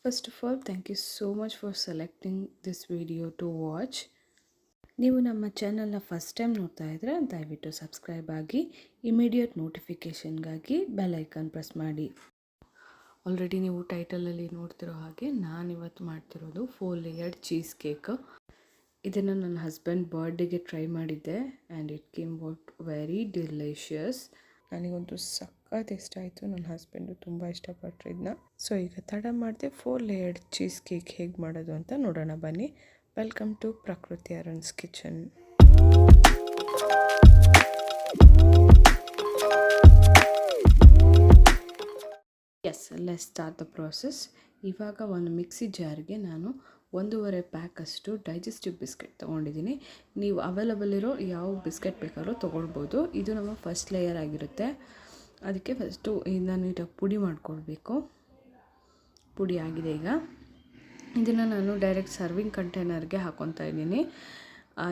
First of all, thank you so much for selecting this video to watch. ನೀವು ನಮ್ಮ ಚಾನಲ್ನ first time ನೋಡ್ತಾ ಇದ್ದರೆ ದಯವಿಟ್ಟು ಸಬ್ಸ್ಕ್ರೈಬ್ ಆಗಿ ಇಮಿಡಿಯೇಟ್ ನೋಟಿಫಿಕೇಷನ್ಗಾಗಿ ಬೆಲ್ ಐಕಾನ್ ಪ್ರೆಸ್ ಮಾಡಿ. ಆಲ್ರೆಡಿ ನೀವು ಟೈಟಲಲ್ಲಿ ನೋಡ್ತಿರೋ ಹಾಗೆ ನಾನಿವತ್ತು ಮಾಡ್ತಿರೋದು 4 ಲೇಯರ್ಡ್ ಚೀಸ್ ಕೇಕ್. ಇದನ್ನು ನನ್ನ ಹಸ್ಬೆಂಡ್ ಬರ್ಡೇಗೆ ಟ್ರೈ ಮಾಡಿದ್ದೆ and it came out very delicious. ನನಗಂತೂ ಸಖತ್ ಇಷ್ಟ ಆಯಿತು, ನನ್ನ ಹಸ್ಬೆಂಡು ತುಂಬ ಇಷ್ಟಪಟ್ಟರು ಇದನ್ನ. ಸೊ ಈಗ ತಡ ಮಾಡಿದೆ 4 ಲೇಯರ್ಡ್ ಚೀಸ್ ಕೇಕ್ ಹೇಗೆ ಮಾಡೋದು ಅಂತ ನೋಡೋಣ ಬನ್ನಿ. Welcome to Prakruti Arun's kitchen. Yes, let's start the process. ಇವಾಗ ಒಂದು ಮಿಕ್ಸಿ ಜಾರ್ಗೆ ನಾನು 1.5 ಪ್ಯಾಕಷ್ಟು ಡೈಜೆಸ್ಟಿವ್ ಬಿಸ್ಕೆಟ್ ತೊಗೊಂಡಿದ್ದೀನಿ. ನೀವು ಅವೈಲಬಲ್ ಇರೋ ಯಾವ ಬಿಸ್ಕೆಟ್ ಬೇಕಾದ್ರೂ ತೊಗೊಳ್ಬೋದು. ಇದು ನಮ್ಮ ಫಸ್ಟ್ ಲೇಯರ್ ಆಗಿರುತ್ತೆ. ಅದಕ್ಕೆ ಫಸ್ಟು ಇದನ್ನ ನೀಟಾಗಿ ಪುಡಿ ಮಾಡ್ಕೊಳ್ಬೇಕು. ಪುಡಿ ಆಗಿದೆ. ಈಗ ಇದನ್ನು ನಾನು ಡೈರೆಕ್ಟ್ ಸರ್ವಿಂಗ್ ಕಂಟೈನರ್ಗೆ ಹಾಕ್ಕೊತಾ ಇದ್ದೀನಿ.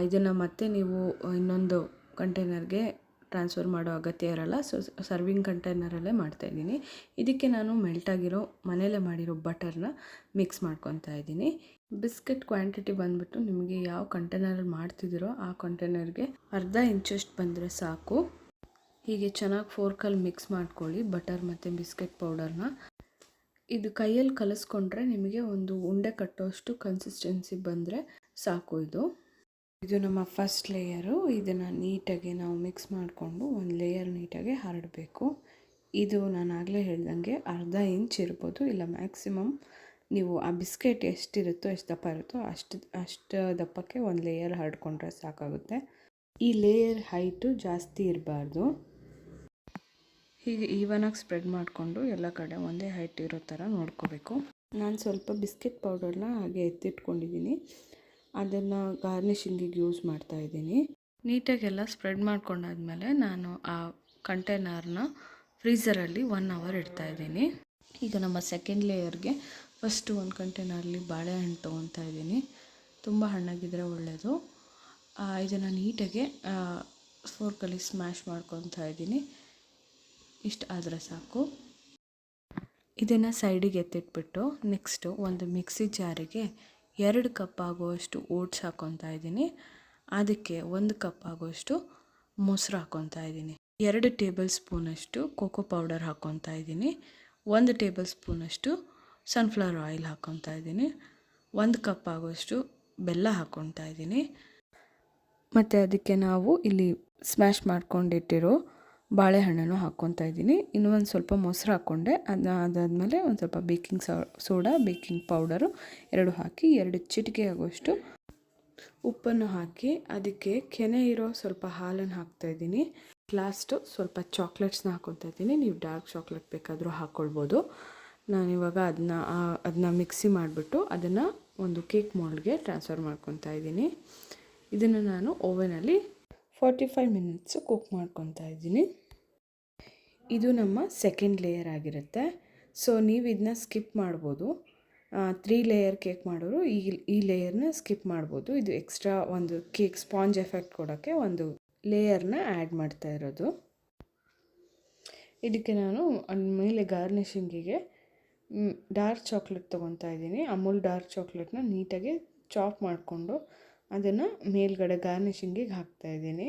ಇದನ್ನು ಮತ್ತೆ ನೀವು ಇನ್ನೊಂದು ಕಂಟೈನರ್ಗೆ ಟ್ರಾನ್ಸ್ಫರ್ ಮಾಡೋ ಅಗತ್ಯ ಇರಲ್ಲ. ಸೊ ಸರ್ವಿಂಗ್ ಕಂಟೈನರಲ್ಲೇ ಮಾಡ್ತಾಯಿದ್ದೀನಿ. ಇದಕ್ಕೆ ನಾನು ಮೆಲ್ಟಾಗಿರೋ ಮನೆಯಲ್ಲೇ ಮಾಡಿರೋ ಬಟರ್ನ ಮಿಕ್ಸ್ ಮಾಡ್ಕೊತಾ ಇದ್ದೀನಿ. ಬಿಸ್ಕೆಟ್ ಕ್ವಾಂಟಿಟಿ ಬಂದುಬಿಟ್ಟು ನಿಮಗೆ ಯಾವ ಕಂಟೈನರಲ್ಲಿ ಮಾಡ್ತಿದ್ದೀರೋ ಆ ಕಂಟೈನರ್ಗೆ ಅರ್ಧ ಇಂಚಷ್ಟು ಬಂದರೆ ಸಾಕು. ಹೀಗೆ ಚೆನ್ನಾಗಿ ಫೋರ್ಕಲ್ಲಿ ಮಿಕ್ಸ್ ಮಾಡ್ಕೊಳ್ಳಿ ಬಟರ್ ಮತ್ತು ಬಿಸ್ಕೆಟ್ ಪೌಡರ್ನ. ಇದು ಕೈಯಲ್ಲಿ ಕಲಿಸ್ಕೊಂಡ್ರೆ ನಿಮಗೆ ಒಂದು ಉಂಡೆ ಕಟ್ಟೋಷ್ಟು ಕನ್ಸಿಸ್ಟೆನ್ಸಿ ಬಂದರೆ ಸಾಕು. ಇದು ನಮ್ಮ ಫಸ್ಟ್ ಲೇಯರು. ಇದನ್ನು ನೀಟಾಗಿ ನಾವು ಮಿಕ್ಸ್ ಮಾಡಿಕೊಂಡು ಒಂದು ಲೇಯರ್ ನೀಟಾಗಿ ಹರಡಬೇಕು. ಇದು ನಾನು ಆಗಲೇ ಹೇಳ್ದಂಗೆ ಅರ್ಧ ಇಂಚ್ ಇರ್ಬೋದು, ಇಲ್ಲ ಮ್ಯಾಕ್ಸಿಮಮ್ ನೀವು ಆ ಬಿಸ್ಕೆಟ್ ಎಷ್ಟಿರುತ್ತೋ ಎಷ್ಟು ದಪ್ಪ ಇರುತ್ತೋ ಅಷ್ಟು ದಪ್ಪಕ್ಕೆ ಒಂದು ಲೇಯರ್ ಹರಡ್ಕೊಂಡ್ರೆ ಸಾಕಾಗುತ್ತೆ. ಈ ಲೇಯರ್ ಹೈಟು ಜಾಸ್ತಿ ಇರಬಾರ್ದು. ಹೀಗೆ ಈವನಾಗಿ ಸ್ಪ್ರೆಡ್ ಮಾಡಿಕೊಂಡು ಎಲ್ಲ ಕಡೆ ಒಂದೇ ಹೈಟ್ ಇರೋ ಥರ ನೋಡ್ಕೋಬೇಕು. ನಾನು ಸ್ವಲ್ಪ ಬಿಸ್ಕೆಟ್ ಪೌಡರ್ನ ಹಾಗೆ ಎತ್ತಿಟ್ಕೊಂಡಿದ್ದೀನಿ. ಅದನ್ನು ಗಾರ್ನಿಷಿಂಗಿಗೆ ಯೂಸ್ ಮಾಡ್ತಾಯಿದ್ದೀನಿ. ನೀಟಾಗೆಲ್ಲ ಸ್ಪ್ರೆಡ್ ಮಾಡ್ಕೊಂಡಾದ್ಮೇಲೆ ನಾನು ಆ ಕಂಟೈನರ್ನ ಫ್ರೀಝರಲ್ಲಿ 1 ಅವರ್ ಇಡ್ತಾಯಿದ್ದೀನಿ. ಈಗ ನಮ್ಮ ಸೆಕೆಂಡ್ ಲೇಯರ್ಗೆ ಫಸ್ಟು ಒಂದು ಕಂಟೈನರಲ್ಲಿ ಬಾಳೆಹಣ್ಣು ತೊಗೊತಾ ಇದ್ದೀನಿ. ತುಂಬ ಹಣ್ಣಾಗಿದ್ದರೆ ಒಳ್ಳೆಯದು. ಇದನ್ನು ನೀಟಾಗೆ ಫೋರ್ಕಲ್ಲಿ ಸ್ಮ್ಯಾಶ್ ಮಾಡ್ಕೊತಾ ಇದ್ದೀನಿ. ಇಷ್ಟು ಆದರೆ ಸಾಕು. ಇದನ್ನು ಸೈಡಿಗೆ ಎತ್ತಿಟ್ಬಿಟ್ಟು ನೆಕ್ಸ್ಟು ಒಂದು ಮಿಕ್ಸಿ ಜಾರಿಗೆ 2 ಕಪ್ ಆಗುವಷ್ಟು ಓಟ್ಸ್ ಹಾಕ್ಕೊತಾ ಇದ್ದೀನಿ. ಅದಕ್ಕೆ 1 ಕಪ್ ಆಗುವಷ್ಟು ಮೊಸರು ಹಾಕ್ಕೊತಾ ಇದ್ದೀನಿ. 2 ಟೇಬಲ್ ಸ್ಪೂನಷ್ಟು ಕೋಕೋ ಪೌಡರ್ ಹಾಕ್ಕೊತಾ ಇದ್ದೀನಿ. 1 ಟೇಬಲ್ ಸ್ಪೂನಷ್ಟು ಸನ್ಫ್ಲವರ್ ಆಯಿಲ್ ಹಾಕ್ಕೊತಾ ಇದ್ದೀನಿ. 1 ಕಪ್ ಆಗುವಷ್ಟು ಬೆಲ್ಲ ಹಾಕ್ಕೊತಾ ಇದ್ದೀನಿ. ಮತ್ತು ಅದಕ್ಕೆ ನಾವು ಇಲ್ಲಿ ಸ್ಮ್ಯಾಶ್ ಮಾಡ್ಕೊಂಡಿಟ್ಟಿರೋ ಬಾಳೆಹಣ್ಣನ್ನು ಹಾಕ್ಕೊತಾ ಇದ್ದೀನಿ. ಇನ್ನೂ ಒಂದು ಸ್ವಲ್ಪ ಮೊಸರು ಹಾಕ್ಕೊಂಡೆ. ಅದಾದಮೇಲೆ ಒಂದು ಸ್ವಲ್ಪ ಬೇಕಿಂಗ್ ಸೋಡಾ, ಬೇಕಿಂಗ್ ಪೌಡರು 2 ಹಾಕಿ 2 ಚಿಟಿಕೆ ಆಗುವಷ್ಟು ಉಪ್ಪನ್ನು ಹಾಕಿ ಅದಕ್ಕೆ ಕೆನೆ ಇರೋ ಸ್ವಲ್ಪ ಹಾಲನ್ನು ಹಾಕ್ತಾಯಿದ್ದೀನಿ. ಲಾಸ್ಟು ಸ್ವಲ್ಪ ಚಾಕ್ಲೇಟ್ಸ್ನ ಹಾಕ್ಕೊತಾ ಇದ್ದೀನಿ. ನೀವು ಡಾರ್ಕ್ ಚಾಕ್ಲೇಟ್ ಬೇಕಾದರೂ ಹಾಕ್ಕೊಳ್ಬೋದು. ನಾನಿವಾಗ ಅದನ್ನ ಮಿಕ್ಸಿ ಮಾಡಿಬಿಟ್ಟು ಅದನ್ನು ಒಂದು ಕೇಕ್ ಮೋಲ್ಡ್ಗೆ ಟ್ರಾನ್ಸ್ಫರ್ ಮಾಡ್ಕೊತಾ ಇದ್ದೀನಿ. ಇದನ್ನು ನಾನು ಓವನಲ್ಲಿ 45 ಮಿನಿಟ್ಸು ಕುಕ್ ಮಾಡ್ಕೊತಾ ಇದ್ದೀನಿ. ಇದು ನಮ್ಮ ಸೆಕೆಂಡ್ ಲೇಯರ್ ಆಗಿರುತ್ತೆ. ಸೊ ನೀವು ಇದನ್ನ ಸ್ಕಿಪ್ ಮಾಡ್ಬೋದು. 3 ಲೇಯರ್ ಕೇಕ್ ಮಾಡೋರು ಈ ಲೇಯರ್ನ ಸ್ಕಿಪ್ ಮಾಡ್ಬೋದು. ಇದು ಎಕ್ಸ್ಟ್ರಾ ಒಂದು ಕೇಕ್ ಸ್ಪಾಂಜ್ ಎಫೆಕ್ಟ್ ಕೊಡೋಕ್ಕೆ ಒಂದು ಲೇಯರ್ನ ಆ್ಯಡ್ ಮಾಡ್ತಾ ಇರೋದು. ಇದಕ್ಕೆ ನಾನು ಮೇಲೆ ಗಾರ್ನಿಷಿಂಗಿಗೆ ಡಾರ್ಕ್ ಚಾಕ್ಲೇಟ್ ತೊಗೊತಾ ಇದ್ದೀನಿ. ಅಮೂಲ್ ಡಾರ್ಕ್ ಚಾಕ್ಲೇಟ್ನ ನೀಟಾಗಿ ಚಾಪ್ ಮಾಡಿಕೊಂಡು ಅದನ್ನು ಮೇಲ್ಗಡೆ ಗಾರ್ನಿಷಿಂಗಿಗೆ ಹಾಕ್ತಾಯಿದ್ದೀನಿ.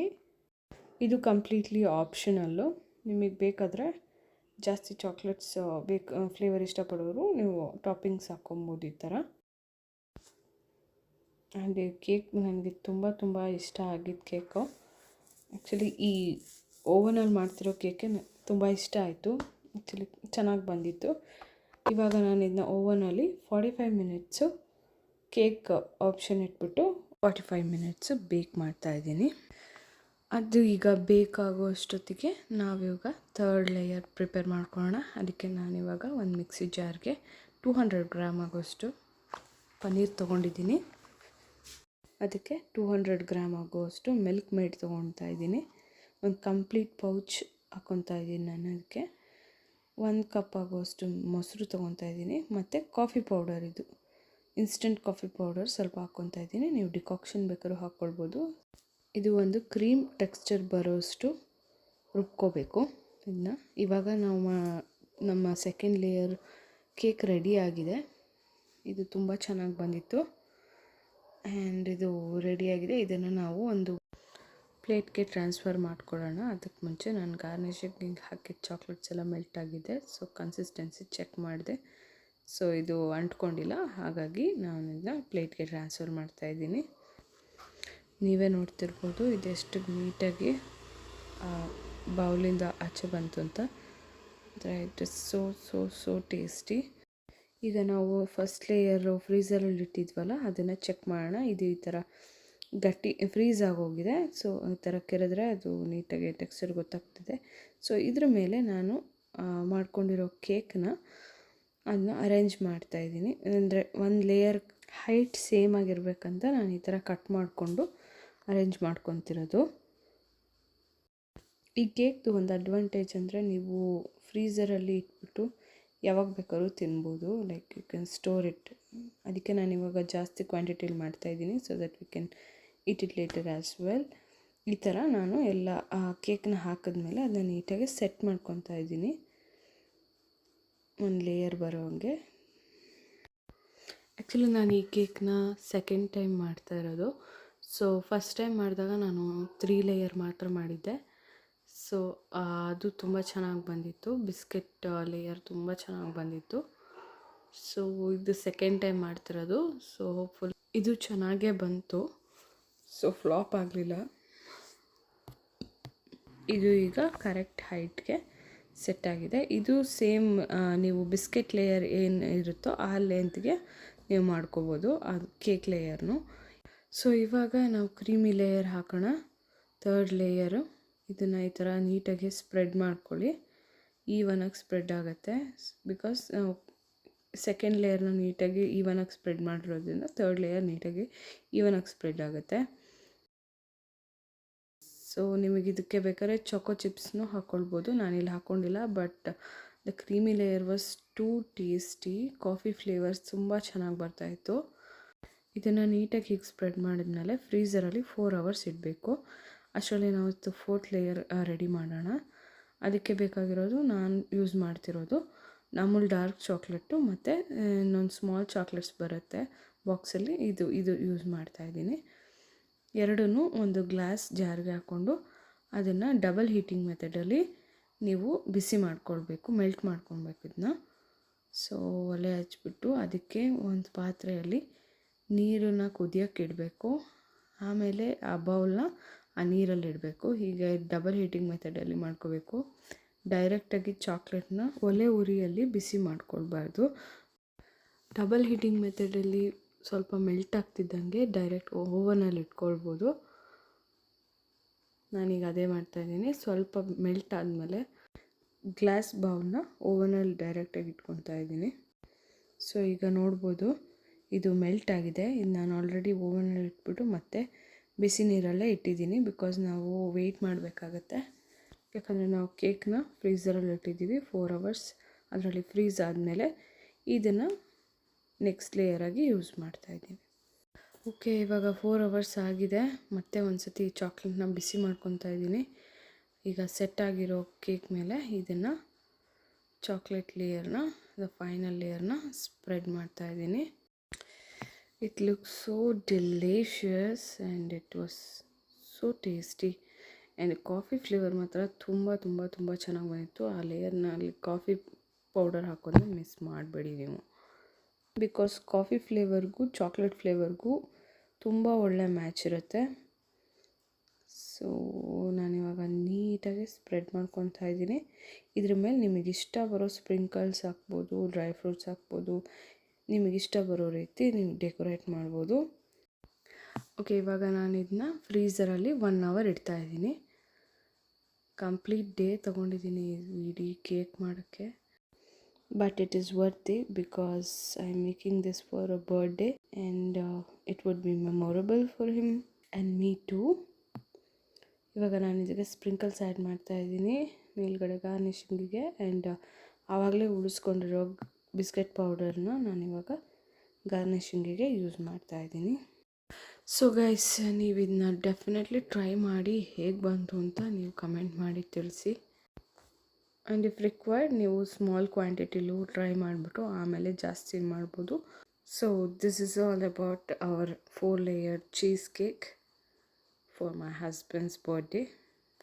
ಇದು ಕಂಪ್ಲೀಟ್ಲಿ ಆಪ್ಷನಲ್ಲು. ನಿಮಗೆ ಬೇಕಾದರೆ ಜಾಸ್ತಿ ಚಾಕ್ಲೇಟ್ಸ್ ಫ್ಲೇವರ್ ಇಷ್ಟಪಡೋರು ನೀವು ಟಾಪಿಂಗ್ಸ್ ಹಾಕ್ಕೊಬೋದು ಈ ಥರ. ಆ್ಯಂಡ್ ಕೇಕ್ ನನಗೆ ತುಂಬ ಇಷ್ಟ ಆಗಿದ್ದು ಕೇಕು. ಆ್ಯಕ್ಚುಲಿ ಈ ಓವನಲ್ಲಿ ಮಾಡ್ತಿರೋ ಕೇಕೆ ತುಂಬ ಇಷ್ಟ ಆಯಿತು. ಆ್ಯಕ್ಚುಲಿ ಚೆನ್ನಾಗಿ ಬಂದಿತ್ತು. ಇವಾಗ ನಾನು ಇದನ್ನ ಓವನಲ್ಲಿ 45 ಮಿನಿಟ್ಸು ಕೇಕ್ ಆಪ್ಷನ್ ಇಟ್ಬಿಟ್ಟು 45 ಮಿನಿಟ್ಸು ಬೇಕ್ ಮಾಡ್ತಾಯಿದ್ದೀನಿ. ಅದು ಈಗ ಬೇಕಾಗುವಷ್ಟೊತ್ತಿಗೆ ನಾವಿವಾಗ 3rd ಲೇಯರ್ ಪ್ರಿಪೇರ್ ಮಾಡ್ಕೊಳ್ಳೋಣ. ಅದಕ್ಕೆ ನಾನಿವಾಗ ಒಂದು ಮಿಕ್ಸಿ ಜಾರ್ಗೆ 200 ಗ್ರಾಮ್ ಆಗೋಷ್ಟು ಪನ್ನೀರ್ ತೊಗೊಂಡಿದ್ದೀನಿ. ಅದಕ್ಕೆ 200 ಗ್ರಾಮ್ ಆಗುವಷ್ಟು ಮಿಲ್ಕ್ ಮೇಡ್ ತೊಗೊತಾ ಇದ್ದೀನಿ. ಒಂದು ಕಂಪ್ಲೀಟ್ ಪೌಚ್ ಹಾಕ್ಕೊತಾ ಇದ್ದೀನಿ ನಾನು. ಅದಕ್ಕೆ 1 ಕಪ್ ಆಗುವಷ್ಟು ಮೊಸರು ತೊಗೊತಾ ಇದ್ದೀನಿ. ಮತ್ತು ಕಾಫಿ ಪೌಡರ್, ಇದು ಇನ್ಸ್ಟೆಂಟ್ ಕಾಫಿ ಪೌಡರ್ ಸ್ವಲ್ಪ ಹಾಕ್ಕೊತಾ ಇದ್ದೀನಿ. ನೀವು ಡಿಕಾಕ್ಷನ್ ಬೇಕಾದ್ರೂ ಹಾಕ್ಕೊಳ್ಬೋದು. ಇದು ಒಂದು ಕ್ರೀಮ್ ಟೆಕ್ಸ್ಚರ್ ಬರೋಷ್ಟು ರುಬ್ಕೋಬೇಕು ಇದನ್ನ. ಇವಾಗ ನಾವು ನಮ್ಮ ಸೆಕೆಂಡ್ ಲೇಯರ್ ಕೇಕ್ ರೆಡಿ ಆಗಿದೆ. ಇದು ತುಂಬ ಚೆನ್ನಾಗಿ ಬಂದಿತ್ತು. ಆ್ಯಂಡ್ ಇದು ರೆಡಿಯಾಗಿದೆ. ಇದನ್ನು ನಾವು ಒಂದು ಪ್ಲೇಟ್ಗೆ ಟ್ರಾನ್ಸ್ಫರ್ ಮಾಡ್ಕೊಳ್ಳೋಣ. ಅದಕ್ಕೆ ಮುಂಚೆ ನಾನು ಗಾರ್ನಿಷಿಂಗ್ ಹಾಕಿದ ಚಾಕ್ಲೇಟ್ಸ್ ಎಲ್ಲ ಮೆಲ್ಟ್ ಆಗಿದೆ. ಸೊ ಕನ್ಸಿಸ್ಟೆನ್ಸಿ ಚೆಕ್ ಮಾಡಿದೆ. ಸೊ ಇದು ಅಂಟ್ಕೊಂಡಿಲ್ಲ, ಹಾಗಾಗಿ ನಾನು ಇದನ್ನ ಪ್ಲೇಟ್ಗೆ ಟ್ರಾನ್ಸ್ಫರ್ ಮಾಡ್ತಾಯಿದ್ದೀನಿ. ನೀವೇ ನೋಡ್ತಿರ್ಬೋದು ಇದೆಷ್ಟು ನೀಟಾಗಿ ಬೌಲಿಂದ ಆಚೆ ಬಂತು ಅಂತ. It is so tasty. ಈಗ ನಾವು ಫಸ್ಟ್ ಲೇಯರು ಫ್ರೀಝರಲ್ಲಿ ಇಟ್ಟಿದ್ವಲ್ಲ, ಅದನ್ನು ಚೆಕ್ ಮಾಡೋಣ. ಇದು ಈ ಥರ ಗಟ್ಟಿ ಫ್ರೀಝ್ ಆಗೋಗಿದೆ. ಸೊ ಈ ಥರ ಕೆರೆದ್ರೆ ಅದು ನೀಟಾಗಿ ಟೆಕ್ಸ್ಚರ್ ಗೊತ್ತಾಗ್ತದೆ. ಸೊ ಇದ್ರ ಮೇಲೆ ನಾನು ಮಾಡ್ಕೊಂಡಿರೋ ಕೇಕ್ನ ಅದನ್ನ ಅರೇಂಜ್ ಮಾಡ್ತಾಯಿದ್ದೀನಿ. ಅಂದರೆ ಒಂದು ಲೇಯರ್ ಹೈಟ್ ಸೇಮ್ ಆಗಿರಬೇಕಂತ ನಾನು ಈ ಥರ ಕಟ್ ಮಾಡಿಕೊಂಡು ಅರೇಂಜ್ ಮಾಡ್ಕೊತಿರೋದು. ಈ ಕೇಕ್ದು ಒಂದು ಅಡ್ವಾಂಟೇಜ್ ಅಂದರೆ ನೀವು ಫ್ರೀಝರಲ್ಲಿ ಇಟ್ಬಿಟ್ಟು ಯಾವಾಗ ಬೇಕಾದ್ರೂ ತಿನ್ಬೋದು. Like you can store it. ಅದಕ್ಕೆ ನಾನು ಇವಾಗ ಜಾಸ್ತಿ ಕ್ವಾಂಟಿಟಿಲಿ ಮಾಡ್ತಾಯಿದ್ದೀನಿ, so that we can eat it later as well. ಈ ಥರ ನಾನು ಎಲ್ಲ ಕೇಕ್ನ ಹಾಕಿದ್ಮೇಲೆ ಅದನ್ನ ನೀಟಾಗಿ ಸೆಟ್ ಮಾಡ್ಕೊತಾ ಇದ್ದೀನಿ, ಒಂದು ಲೇಯರ್ ಬರೋ ಹಂಗೆ. ಆ್ಯಕ್ಚುಲಿ ನಾನು ಈ ಕೇಕ್ನ ಸೆಕೆಂಡ್ ಟೈಮ್ ಮಾಡ್ತಾ ಇರೋದು. ಸೊ ಫಸ್ಟ್ ಟೈಮ್ ಮಾಡಿದಾಗ ನಾನು 3 ಲೇಯರ್ ಮಾತ್ರ ಮಾಡಿದ್ದೆ. ಸೊ ಅದು ತುಂಬ ಚೆನ್ನಾಗಿ ಬಂದಿತ್ತು. ಬಿಸ್ಕೆಟ್ ಲೇಯರ್ ತುಂಬ ಚೆನ್ನಾಗಿ ಬಂದಿತ್ತು. ಸೊ ಇದು ಸೆಕೆಂಡ್ ಟೈಮ್ ಮಾಡ್ತಿರೋದು. ಸೊ ಹೋಪ್ಫುಲ್ ಇದು ಚೆನ್ನಾಗೇ ಬಂತು. ಸೊ ಫ್ಲಾಪ್ ಆಗಲಿಲ್ಲ. ಇದು ಈಗ ಕರೆಕ್ಟ್ ಹೈಟ್ಗೆ ಸೆಟ್ ಆಗಿದೆ. ಇದು ಸೇಮ್ ನೀವು ಬಿಸ್ಕೆಟ್ ಲೇಯರ್ ಏನು ಇರುತ್ತೋ ಆ ಲೆಂತ್ಗೆ ನೀವು ಮಾಡ್ಕೋಬೋದು ಅದು ಕೇಕ್ ಲೇಯರ್ನು. ಸೊ ಇವಾಗ ನಾವು ಕ್ರೀಮಿ ಲೇಯರ್ ಹಾಕೋಣ. 3rd ಲೇಯರು ಇದನ್ನು ಈ ಥರ ನೀಟಾಗಿ ಸ್ಪ್ರೆಡ್ ಮಾಡ್ಕೊಳ್ಳಿ. ಈವನಾಗಿ ಸ್ಪ್ರೆಡ್ ಆಗುತ್ತೆ. ಬಿಕಾಸ್ ನಾವು ಸೆಕೆಂಡ್ ಲೇಯರ್ನ ನೀಟಾಗಿ ಈವನಾಗಿ ಸ್ಪ್ರೆಡ್ ಮಾಡಿರೋದ್ರಿಂದ 3rd ಲೇಯರ್ ನೀಟಾಗಿ ಈವನಾಗಿ ಸ್ಪ್ರೆಡ್ ಆಗುತ್ತೆ. ಸೊ ನಿಮಗೆ ಇದಕ್ಕೆ ಬೇಕಾದ್ರೆ ಚೊಕೋ ಚಿಪ್ಸ್ನೂ ಹಾಕ್ಕೊಳ್ಬೋದು. ನಾನಿಲ್ಲಿ ಹಾಕ್ಕೊಂಡಿಲ್ಲ. But the creamy layer was too tasty. Coffee flavours ತುಂಬ ಚೆನ್ನಾಗಿ ಬರ್ತಾಯಿತ್ತು. ಇದನ್ನು ನೀಟಾಗಿ ಹೀಗೆ ಸ್ಪ್ರೆಡ್ ಮಾಡಿದ್ಮೇಲೆ ಫ್ರೀಝರಲ್ಲಿ 4 hours ಇಡಬೇಕು. ಅಷ್ಟರಲ್ಲಿ ನಾವು 4th ಲೇಯರ್ ರೆಡಿ ಮಾಡೋಣ. ಅದಕ್ಕೆ ಬೇಕಾಗಿರೋದು ನಾನು ಯೂಸ್ ಮಾಡ್ತಿರೋದು ಅಮೂಲ್ ಡಾರ್ಕ್ ಚಾಕ್ಲೇಟು ಮತ್ತು ಇನ್ನೊಂದು ಸ್ಮಾಲ್ ಚಾಕ್ಲೇಟ್ಸ್ ಬರುತ್ತೆ ಬಾಕ್ಸಲ್ಲಿ, ಇದು ಯೂಸ್ ಮಾಡ್ತಾಯಿದ್ದೀನಿ. ಎರಡನ್ನೂ ಒಂದು ಗ್ಲಾಸ್ ಜಾರ್ಗೆ ಹಾಕ್ಕೊಂಡು ಅದನ್ನು ಡಬಲ್ ಹೀಟಿಂಗ್ ಮೆಥಡಲ್ಲಿ ನೀವು ಬಿಸಿ ಮಾಡ್ಕೊಳ್ಬೇಕು, ಮೆಲ್ಟ್ ಮಾಡ್ಕೊಳ್ಬೇಕು ಇದನ್ನ. ಸೊ ಒಲೆ ಹಚ್ಬಿಟ್ಟು ಅದಕ್ಕೆ ಒಂದು ಪಾತ್ರೆಯಲ್ಲಿ ನೀರನ್ನು ಕುದಿಯೋಕ್ಕೆ ಇಡಬೇಕು. ಆಮೇಲೆ ಆ ಬೌಲ್ನ ಆ ನೀರಲ್ಲಿ ಇಡಬೇಕು. ಹೀಗೆ ಡಬಲ್ ಹೀಟಿಂಗ್ ಮೆಥಡಲ್ಲಿ ಮಾಡ್ಕೋಬೇಕು. ಡೈರೆಕ್ಟಾಗಿ ಚಾಕ್ಲೇಟ್ನ ಒಲೆ ಉರಿಯಲ್ಲಿ ಬಿಸಿ ಮಾಡ್ಕೊಳ್ಬಾರ್ದು. ಡಬಲ್ ಹೀಟಿಂಗ್ ಮೆಥಡಲ್ಲಿ ಸ್ವಲ್ಪ ಮೆಲ್ಟ್ ಆಗ್ತಿದ್ದಂಗೆ ಡೈರೆಕ್ಟ್ ಓವನಲ್ಲಿ ಇಟ್ಕೊಳ್ಬೋದು. ನಾನೀಗ ಅದೇ ಮಾಡ್ತಾಯಿದ್ದೀನಿ. ಸ್ವಲ್ಪ ಮೆಲ್ಟ್ ಆದಮೇಲೆ ಗ್ಲಾಸ್ ಬೌಲ್ನ ಓವನಲ್ಲಿ ಡೈರೆಕ್ಟಾಗಿ ಇಟ್ಕೊತಾ ಇದ್ದೀನಿ. ಸೊ ಈಗ ನೋಡ್ಬೋದು ಇದು ಮೆಲ್ಟ್ ಆಗಿದೆ. ಇದು ನಾನು ಆಲ್ರೆಡಿ ಓವನಲ್ಲಿ ಇಟ್ಬಿಟ್ಟು ಮತ್ತೆ ಬಿಸಿ ನೀರಲ್ಲೇ ಇಟ್ಟಿದ್ದೀನಿ. ಬಿಕಾಸ್ ನಾವು ವೆಯ್ಟ್ ಮಾಡಬೇಕಾಗತ್ತೆ. ಯಾಕಂದರೆ ನಾವು ಕೇಕ್ನ ಫ್ರೀಝರಲ್ಲಿ ಇಟ್ಟಿದ್ದೀವಿ 4 hours. ಅದರಲ್ಲಿ ಫ್ರೀಝ್ ಆದಮೇಲೆ ಇದನ್ನು ನೆಕ್ಸ್ಟ್ ಲೇಯರಾಗಿ ಯೂಸ್ ಮಾಡ್ತಾಯಿದ್ದೀನಿ. ಓಕೆ, ಇವಾಗ 4 hours ಆಗಿದೆ. ಮತ್ತೆ ಒಂದು ಸತಿ ಚಾಕ್ಲೇಟ್ನ ಬಿಸಿ ಮಾಡ್ಕೊತಾ ಇದ್ದೀನಿ. ಈಗ ಸೆಟ್ ಆಗಿರೋ ಕೇಕ್ ಮೇಲೆ ಇದನ್ನು ಚಾಕ್ಲೇಟ್ ಲೇಯರ್ನ ಫೈನಲ್ ಲೇಯರ್ನ ಸ್ಪ್ರೆಡ್ ಮಾಡ್ತಾಯಿದ್ದೀನಿ. It looks so delicious and it was so tasty. And coffee flavour ಮಾತ್ರ ತುಂಬ ಚೆನ್ನಾಗಿ ಬಂದಿತ್ತು. ಆ ಲೇಯರ್ನಲ್ಲಿ ಕಾಫಿ ಪೌಡರ್ ಹಾಕೋದನ್ನ ಮಿಸ್ ಮಾಡಬೇಡಿ ನೀವು. ಬಿಕಾಸ್ ಕಾಫಿ ಫ್ಲೇವರ್ಗೂ ಚಾಕ್ಲೇಟ್ ಫ್ಲೇವರ್ಗೂ ತುಂಬ ಒಳ್ಳೆ ಮ್ಯಾಚ್ ಇರುತ್ತೆ. ಸೊ ನಾನಿವಾಗ ನೀಟಾಗಿ ಸ್ಪ್ರೆಡ್ ಮಾಡ್ಕೊತಾ ಇದ್ದೀನಿ. ಇದ್ರ ಮೇಲೆ ನಿಮಗಿಷ್ಟ ಬರೋ ಸ್ಪ್ರಿಂಕಲ್ಸ್ ಹಾಕ್ಬೋದು, ಡ್ರೈ ಫ್ರೂಟ್ಸ್ ಹಾಕ್ಬೋದು, ನಿಮಗಿಷ್ಟ ಬರೋ ರೀತಿ ನೀವು ಡೆಕೋರೇಟ್ ಮಾಡ್ಬೋದು. ಓಕೆ, ಇವಾಗ ನಾನು ಇದನ್ನ ಫ್ರೀಝರಲ್ಲಿ 1 hour ಇಡ್ತಾಯಿದ್ದೀನಿ. ಕಂಪ್ಲೀಟ್ ಡೇ ತೊಗೊಂಡಿದ್ದೀನಿ ಇಡೀ ಕೇಕ್ ಮಾಡೋಕ್ಕೆ. But it is worthy because I am making this for a birthday and it would be memorable for him and me too. ಇವಾಗ ನಾನು ಇದಕ್ಕೆ ಸ್ಪ್ರಿಂಕಲ್ಸ್ ಆ್ಯಡ್ ಮಾಡ್ತಾಯಿದ್ದೀನಿ ಮೇಲ್ಗಡೆ ಗಾರ್ನಿಷಿಂಗಿಗೆ. ಆ್ಯಂಡ್ ಆವಾಗಲೇ ಉಳಿಸ್ಕೊಂಡಿರೋ ಬಿಸ್ಕೆಟ್ ಪೌಡರ್ನ ನಾನಿವಾಗ ಗಾರ್ನಿಷಿಂಗಿಗೆ ಯೂಸ್ ಮಾಡ್ತಾಯಿದ್ದೀನಿ. ಸೊ ಗೈಸ್, ನೀವು ಇದನ್ನ ಡೆಫಿನೆಟ್ಲಿ ಟ್ರೈ ಮಾಡಿ ಹೇಗೆ ಬಂತು ಅಂತ ನೀವು ಕಮೆಂಟ್ ಮಾಡಿ ತಿಳಿಸಿ. ಆ್ಯಂಡ್ ಇಫ್ ರಿಕ್ವೈರ್ಡ್ ನೀವು ಸ್ಮಾಲ್ ಕ್ವಾಂಟಿಟಿಲೂ ಟ್ರೈ ಮಾಡಿಬಿಟ್ಟು ಆಮೇಲೆ ಜಾಸ್ತಿ ಮಾಡ್ಬೋದು. So this is all about our 4-layered cheesecake for my husband's birthday,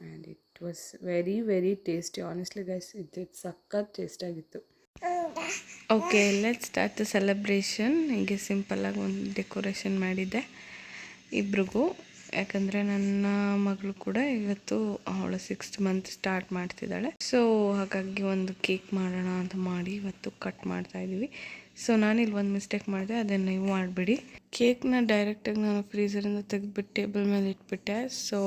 and it was very very tasty. Honestly guys, ಇದು ಸಖತ್ ಟೇಸ್ಟ್ ಆಗಿತ್ತು. Okay, let's start the celebration. ಹೀಗೆ ಸಿಂಪಲ್ಲಾಗಿ ಒಂದು ಡೆಕೋರೇಷನ್ ಮಾಡಿದ್ದೆ ಇಬ್ರಿಗೂ, ಯಾಕಂದರೆ ನನ್ನ ಮಗಳು ಕೂಡ ಇವತ್ತು ಅವಳು 6th ಮಂತ್ ಸ್ಟಾರ್ಟ್ ಮಾಡ್ತಿದ್ದಾಳೆ. ಸೊ ಹಾಗಾಗಿ ಒಂದು ಕೇಕ್ ಮಾಡೋಣ ಅಂತ ಮಾಡಿ ಇವತ್ತು ಕಟ್ ಮಾಡ್ತಾ ಇದ್ದೀವಿ. ಸೊ ನಾನಿಲ್ಲಿ ಒಂದು ಮಿಸ್ಟೇಕ್ ಮಾಡಿದೆ, ಅದನ್ನು ನೀವು ಮಾಡಿಬಿಡಿ. ಕೇಕ್ನ ಡೈರೆಕ್ಟಾಗಿ ನಾನು ಫ್ರೀಝರಿಂದ ತೆಗೆದುಬಿಟ್ಟು ಟೇಬಲ್ ಮೇಲೆ ಇಟ್ಬಿಟ್ಟೆ. ಸೊ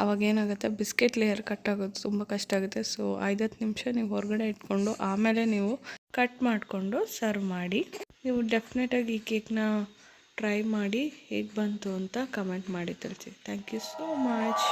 ಅವಾಗ ಏನಾಗುತ್ತೆ, ಬಿಸ್ಕೆಟ್ ಲೇಯರ್ ಕಟ್ ಆಗೋದು ತುಂಬ ಕಷ್ಟ ಆಗುತ್ತೆ. ಸೊ 5-10 ನಿಮಿಷ ನೀವು ಹೊರಗಡೆ ಇಟ್ಕೊಂಡು ಆಮೇಲೆ ನೀವು ಕಟ್ ಮಾಡಿಕೊಂಡು ಸರ್ವ್ ಮಾಡಿ. ನೀವು ಡೆಫಿನೆಟಾಗಿ ಈ ಕೇಕ್ನ ಟ್ರೈ ಮಾಡಿ ಹೇಗೆ ಬಂತು ಅಂತ ಕಮೆಂಟ್ ಮಾಡಿ ತಿಳಿಸಿ. Thank you so much.